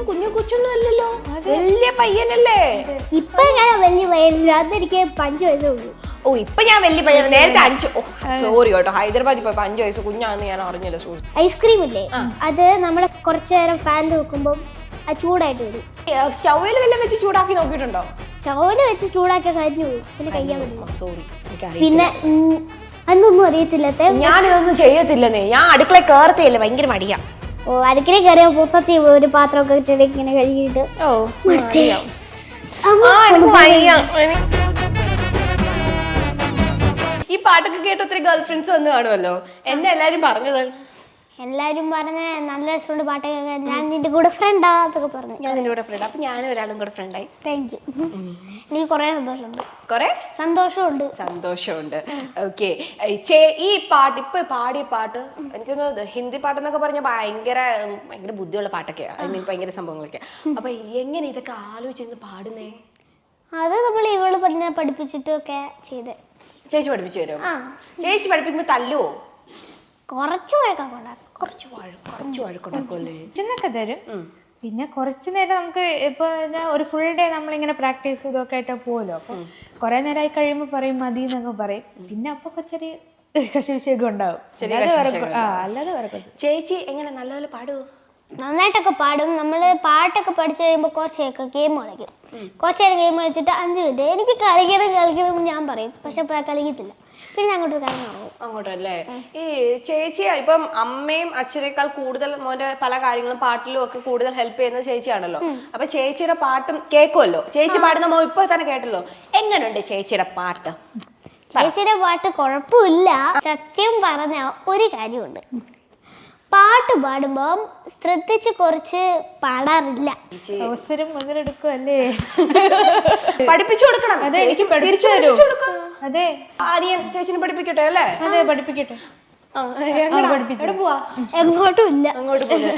കുഞ്ഞു കൊച്ചൊന്നും അല്ലല്ലോ, വലിയ പയ്യനല്ലേ. ഇപ്പൊ ഞാൻ വലിയ പയ്യനില്ല, അതെനിക്ക് 5 വയസ്സേ ഉള്ളൂ. ഓ, ഇപ്പൊ ഞാൻ വലിയ പയ്യൻ, നേരത്തെ 5. സോറി കേട്ടോ, ഹൈദരാബാദിൽ പോയപ്പോ 5 വയസ്സ് കുഞ്ഞാന്ന് ഞാൻ അറിഞ്ഞില്ല. സോറി. ഐസ്ക്രീം ഇല്ലേ, അത് നമ്മളെ കുറച്ചു നേരം ഫാനിൽ വെക്കുമ്പോ അത് ചൂടായിട്ട് വരും. സ്റ്റൗവിൽ വല്ലതും വെച്ച് ചൂടാക്കി നോക്കിയിട്ടുണ്ടോ? സ്റ്റൗവില് വെച്ച് ചൂടാക്കിയ കരിഞ്ഞു പോകും, പിന്നെ കഴിയാൻ പറ്റില്ല. സോറി, പിന്നെ അതൊന്നും അറിയത്തില്ലാത്ത ഞാനിതൊന്നും ചെയ്യത്തില്ലെന്നേ. ഞാൻ അടുക്കള കേറത്തില്ല, ഭയങ്കര മടിയാ. ഓ, അടുക്കള കയറിയ പുറത്തി ഒരു പാത്രമൊക്കെ ചെടി ഇങ്ങനെ കഴുകിയിട്ട് ഈ പാട്ടൊക്കെ കേട്ട് ഒത്തിരി ഗേൾ ഫ്രണ്ട്സ് വന്ന് കാണുമല്ലോ. എന്നെ എല്ലാരും പറഞ്ഞത്, എല്ലാരും പറഞ്ഞ നല്ല രസമുണ്ട് പാട്ടൊക്കെ, ഞാൻ നിന്റെ കൂടെ ഫ്രണ്ടാ എന്നൊക്കെ പറഞ്ഞു. ഞാൻ നിന്റെ കൂടെ ഫ്രണ്ട്. അപ്പൊ ഞാനും ഒരാളും കൂടെ ഫ്രണ്ടായി. Thank you. എനിക്ക് കുറെ സന്തോഷമുണ്ട്. കൊറേ സന്തോഷമുണ്ട്. ഓക്കെ, ഈ പാട്ട് ഇപ്പൊ പാടിയ പാട്ട് എനിക്കൊന്ന് ഹിന്ദി പാട്ടെന്നൊക്കെ പറഞ്ഞാൽ ഭയങ്കര ബുദ്ധിയുള്ള പാട്ടൊക്കെയാ. ഐ മീൻ ഭയങ്കര സംഭവങ്ങളൊക്കെ. അപ്പൊ എങ്ങനെ ഇതൊക്കെ ആലോചിച്ച് പാടുന്നേ? അത് നമ്മൾ ഇവള് പഠിപ്പിച്ചിട്ടൊക്കെ ചെയ്ത്. ചേച്ചി പഠിപ്പിച്ചു തരും? ചേച്ചി പഠിപ്പിക്കുമ്പോ തല്ലുവോ? കുറച്ച് വഴക്കൊണ്ടാക്കും. കുറച്ച് വഴക്കുണ്ടാക്കുമല്ലേ? എന്നൊക്കെ തരും. പിന്നെ കുറച്ചു നേരം നമുക്ക് ഇപ്പൊ ഒരു ഫുൾ ഡേ നമ്മളിങ്ങനെ പ്രാക്ടീസ് ഇതൊക്കെ ആയിട്ട് പോകുമല്ലോ. അപ്പൊ കുറെ നേരമായി കഴിയുമ്പോ പറയും മതി എന്നൊക്കെ പറയും. പിന്നെ അപ്പൊ ചെറിയ കശുവിശയൊക്കെ ഉണ്ടാവും. അല്ലാതെ വരക്കും. ചേച്ചി എങ്ങനെ നല്ലപോലെ പാടുവോ? നന്നായിട്ടൊക്കെ പാടും. നമ്മള് പാട്ടൊക്കെ പഠിച്ചു കഴിയുമ്പോൾ കുറച്ചൊക്കെ ഗെയിം കളിക്കും. കുറച്ച് നേരം ഗെയിം കളിച്ചിട്ട് 5 മിനിറ്റ് എനിക്ക് കളിക്കണം എന്ന് ഞാൻ പറയും. പക്ഷെ കളിക്കത്തില്ല. പിന്നെ അങ്ങോട്ട് അങ്ങോട്ടല്ലേ? ഈ ചേച്ചി ഇപ്പം അമ്മയും അച്ഛനേക്കാൾ കൂടുതൽ മോന്റെ പല കാര്യങ്ങളും പാട്ടിലും ഒക്കെ കൂടുതൽ ഹെൽപ്പ് ചെയ്യുന്ന ചേച്ചിയാണല്ലോ. അപ്പൊ ചേച്ചിയുടെ പാട്ടും കേൾക്കുമല്ലോ. ചേച്ചി പാടുന്ന മോ ഇപ്പൊ തന്നെ കേട്ടല്ലോ. എങ്ങനെയുണ്ട് ചേച്ചിയുടെ പാട്ട്? ചേച്ചിയുടെ പാട്ട് കുഴപ്പമില്ല. സത്യം പറഞ്ഞ ഒരു കാര്യമുണ്ട്, പാട്ട് പാടുമ്പോ ശ്രദ്ധിച്ച് കുറച്ച് പാടാറില്ല. അവസരം മുതലെടുക്കുമല്ലേ? പഠിപ്പിച്ചു കൊടുക്കണം. ചേച്ചി പഠിപ്പിച്ചു തരും. അതെ, ആര്യൻ ചേച്ചിനെ പഠിപ്പിക്കട്ടെ അല്ലേ? അതെ പഠിപ്പിക്കട്ടെ. എവിടെ പോവാ? എങ്ങോട്ടും ഇല്ല. അങ്ങോട്ട് പോവാ.